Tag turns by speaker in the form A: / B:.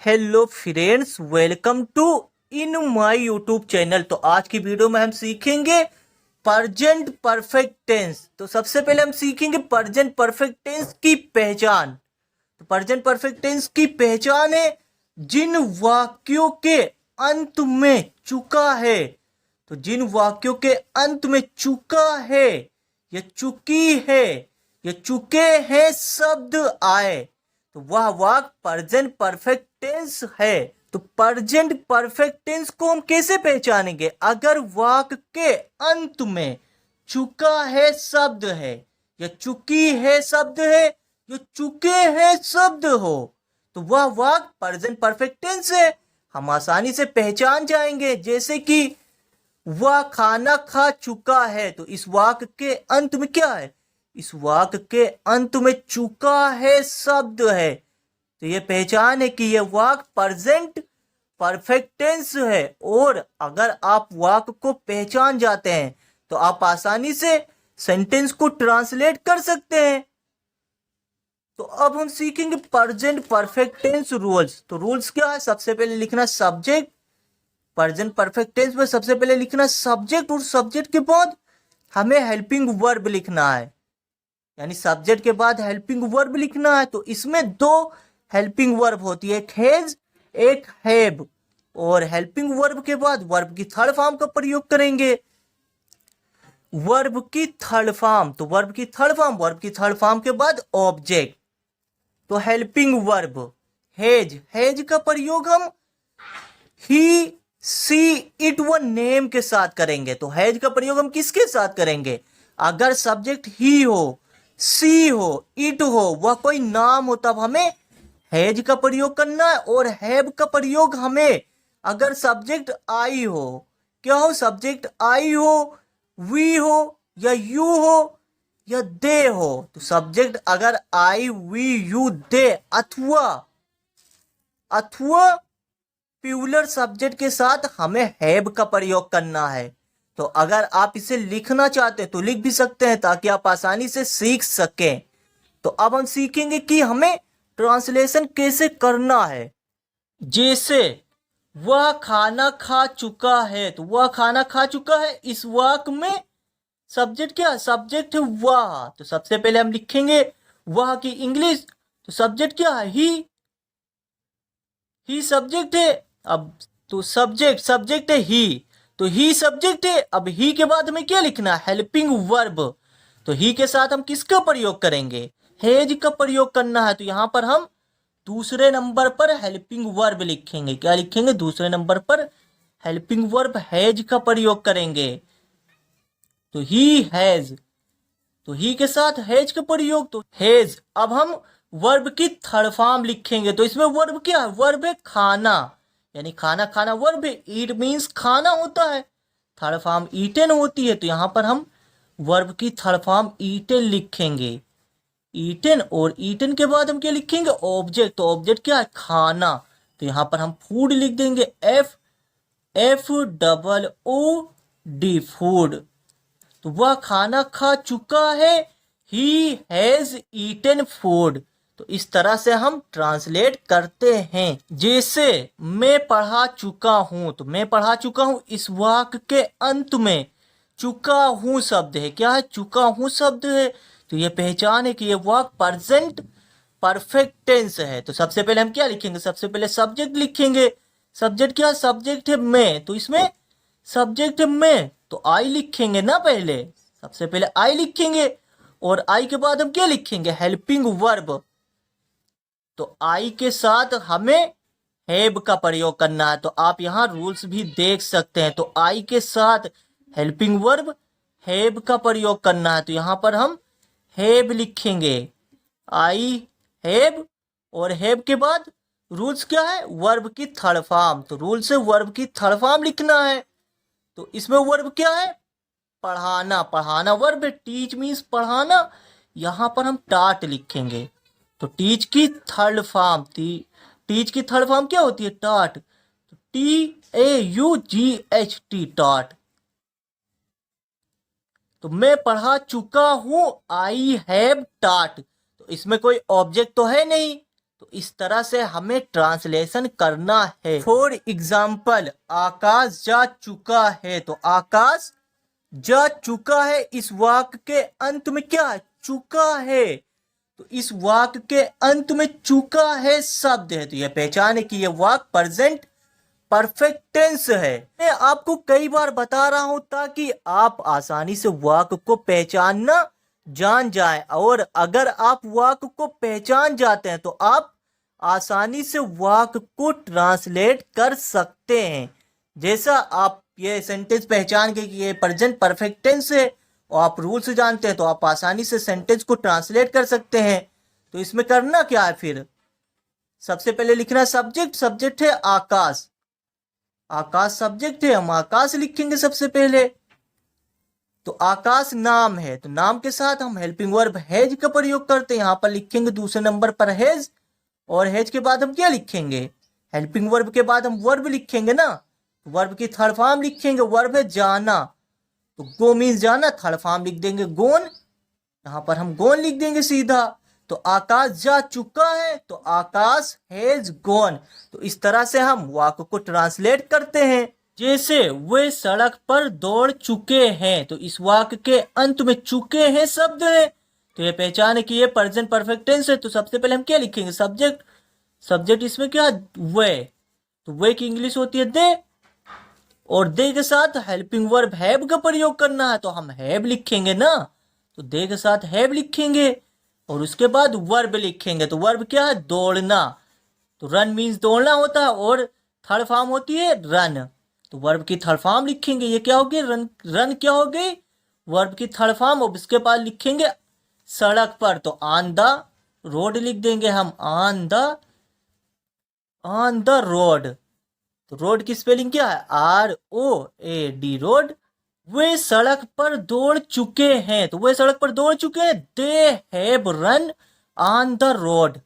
A: Hello friends, welcome to in my YouTube channel. तो आज की वीडियो में हम सीखेंगे प्रेजेंट परफेक्ट टेंस। तो सबसे पहले हम सीखेंगे प्रेजेंट परफेक्ट टेंस की पहचान। तो प्रेजेंट परफेक्ट टेंस की पहचान है जिन वाक्यों के अंत में चुका है। तो जिन वाक्यों के अंत में चुका है या चुकी है या चुके हैं शब्द आए तो वह वाक्य प्रेजेंट परफेक्ट टेंस है। तो प्रेजेंट परफेक्ट टेंस को हम कैसे पहचानेंगे? अगर वाक्य के अंत में चुका है शब्द है या चुकी है शब्द है या चुके हैं शब्द हो तो वह वाक्य प्रेजेंट परफेक्ट टेंस है। हम आसानी से पहचान जाएंगे। जैसे कि वह खाना खा चुका है, तो इस वाक्य के अंत में क्या है? इस वाक्य के अंत में चुका है शब्द है। तो यह पहचान है कि यह वाक्य प्रेजेंट परफेक्ट टेंस है। और अगर आप वाक्य को पहचान जाते हैं तो आप आसानी से सेंटेंस को ट्रांसलेट कर सकते हैं। तो अब हम सीखेंगे प्रेजेंट परफेक्ट टेंस रूल्स। तो रूल्स क्या है? सबसे पहले लिखना सब्जेक्ट। प्रेजेंट परफेक्ट टेंस में सबसे पहले लिखना सब्जेक्ट और सब्जेक्ट के बाद हमें हेल्पिंग वर्ब लिखना है, यानी सब्जेक्ट के बाद हेल्पिंग वर्ब लिखना है। तो इसमें दो हेल्पिंग वर्ब होती है, एक हैज एक हैव। और हेल्पिंग वर्ब के बाद वर्ब की थर्ड फॉर्म का प्रयोग करेंगे। वर्ब की थर्ड फॉर्म, तो वर्ब की थर्ड फॉर्म के बाद ऑब्जेक्ट। तो हेल्पिंग वर्ब हैज का प्रयोग हम ही सी इट व नेम के साथ करेंगे। तो हैज का प्रयोग हम किसके साथ करेंगे? अगर सब्जेक्ट ही हो, सी हो, इट हो, वह कोई नाम हो, तब हमें हैज का प्रयोग करना है। और हैव का प्रयोग हमें अगर सब्जेक्ट आई हो, क्या हो? सब्जेक्ट आई हो, वी हो या यू हो या दे हो। तो सब्जेक्ट अगर आई, वी, यू, दे अथवा प्लूरल सब्जेक्ट के साथ हमें हैव का प्रयोग करना है। तो अगर आप इसे लिखना चाहते हैं तो लिख भी सकते हैं ताकि आप आसानी से सीख सकें। तो अब हम सीखेंगे कि हमें ट्रांसलेशन कैसे करना है। जैसे वह खाना खा चुका है, तो वह खाना खा चुका है, इस वाक्य में सब्जेक्ट क्या है? सब्जेक्ट है वह। तो सबसे पहले हम लिखेंगे वह की इंग्लिश। तो सब्जेक्ट क्या है? ही सब्जेक्ट है। अब तो सब्जेक्ट है ही, तो ही सब्जेक्ट है। अब ही के बाद हमें क्या लिखना है? Helping verb. तो ही के साथ हम किसका प्रयोग करेंगे? हैज का प्रयोग करना है। तो यहां पर हम दूसरे नंबर पर हेल्पिंग वर्ब लिखेंगे। क्या लिखेंगे? दूसरे नंबर पर हेल्पिंग वर्ब हैज का प्रयोग करेंगे। तो ही हैज, तो ही के साथ हैज का प्रयोग, तो हैज। अब हम वर्ब की थर्ड फॉर्म लिखेंगे। तो इसमें वर्ब क्या है? वर्ब है खाना, यानी खाना खाना वर्ब है। ईट मीन्स खाना होता है, थर्ड फॉर्म ईटन होती है। तो यहां पर हम वर्ब की थर्ड फॉर्म ईटन लिखेंगे, ईटन। और ईटन के बाद हम क्या लिखेंगे? ऑब्जेक्ट। तो ऑब्जेक्ट क्या है? खाना। तो यहां पर हम फूड लिख देंगे, FOOD, फूड। तो वह खाना खा चुका है, ही हैज ईटन फूड। तो इस तरह से हम ट्रांसलेट करते हैं। जैसे मैं पढ़ा चुका हूं, तो मैं पढ़ा चुका हूं, इस वाक्य के अंत में चुका हूं शब्द है। क्या है? चुका हूं शब्द है। तो यह पहचान है कि यह वाक्य प्रेजेंट परफेक्ट टेंस है। तो सबसे पहले हम क्या लिखेंगे? सबसे पहले सब्जेक्ट लिखेंगे। सब्जेक्ट क्या? सब्जेक्ट है मैं। तो इसमें सब्जेक्ट है मैं, तो आई लिखेंगे ना पहले। सबसे पहले आई लिखेंगे और आई के बाद हम क्या लिखेंगे? Helping verb. तो आई के साथ हमें हैव का प्रयोग करना है। तो आप यहाँ रूल्स भी देख सकते हैं। तो आई के साथ हेल्पिंग वर्ब हैव का प्रयोग करना है। तो यहाँ पर हम हैव लिखेंगे, आई हैव। और हैव के बाद रूल्स क्या है? वर्ब की थर्ड फॉर्म। तो रूल से वर्ब की थर्ड फॉर्म लिखना है। तो इसमें वर्ब क्या है? पढ़ाना। पढ़ाना वर्ब है, टीच मीन्स पढ़ाना। यहां पर हम टाट लिखेंगे। तो टीच की थर्ड फॉर्म, टीच की थर्ड फॉर्म क्या होती है? टाट। तो TAUGHT, टाट। तो मैं पढ़ा चुका हूं, आई हैव टाट। तो इसमें कोई ऑब्जेक्ट तो है नहीं, तो इस तरह से हमें ट्रांसलेशन करना है। फॉर एग्जाम्पल, आकाश जा चुका है, तो आकाश जा चुका है, इस वाक्य के अंत में क्या है? चुका है। तो इस वाक्य के अंत में चुका है शब्द है, तो यह पहचाने कि यह वाक्य प्रेजेंट परफेक्ट टेंस है। मैं आपको कई बार बता रहा हूं ताकि आप आसानी से वाक्य को पहचानना जान जाएं, और अगर आप वाक्य को पहचान जाते हैं तो आप आसानी से वाक्य को ट्रांसलेट कर सकते हैं। जैसा आप ये सेंटेंस पहचान के कि ये प्रेजेंट परफेक्ट टेंस है और आप रूल्स जानते हैं, तो आप आसानी से सेंटेंस को ट्रांसलेट कर सकते हैं। तो इसमें करना क्या है? फिर सबसे पहले लिखना सब्जेक्ट। सब्जेक्ट है आकाश, आकाश सब्जेक्ट है, हम आकाश लिखेंगे सबसे पहले। तो आकाश नाम है, तो नाम के साथ हम हेल्पिंग वर्ब हैज का प्रयोग करते हैं। यहां पर लिखेंगे दूसरे नंबर पर हैज, और हैज के बाद हम क्या लिखेंगे? हेल्पिंग वर्ब के बाद हम वर्ब लिखेंगे ना। वर्ब की थर्ड फॉर्म लिखेंगे, वर्ब है जाना, तो गो मीन्स जाना, थर्ड फॉर्म लिख देंगे गोन। यहां पर हम गोन लिख देंगे सीधा। तो आकाश जा चुका है, तो आकाश हैज गॉन। तो इस तरह से हम वाक्य को ट्रांसलेट करते हैं। जैसे वे सड़क पर दौड़ चुके हैं, तो इस वाक्य के अंत में चुके हैं शब्द है, तो ये पहचान है कि ये प्रेजेंट परफेक्ट टेंस है। तो सबसे पहले हम क्या लिखेंगे? सब्जेक्ट। सब्जेक्ट इसमें क्या? वे। तो वे की इंग्लिश होती है दे, और दे के साथ हेल्पिंग वर्ब हैव का प्रयोग करना है, तो हम हैव लिखेंगे ना। तो दे के साथ हैव लिखेंगे, और उसके बाद वर्ब लिखेंगे। तो वर्ब क्या है? दौड़ना। तो रन मीन्स दौड़ना होता है, और थर्ड फॉर्म होती है रन। तो वर्ब की थर्ड फॉर्म लिखेंगे, ये क्या होगी? रन। रन क्या हो गई? वर्ब की थर्ड फॉर्म। और उसके बाद लिखेंगे सड़क पर, तो ऑन द रोड लिख देंगे हम, ऑन द रोड। तो रोड की स्पेलिंग क्या है? ROAD, road. वे सड़क पर दौड़ चुके हैं, तो वे सड़क पर दौड़ चुके हैं, they have run on the road.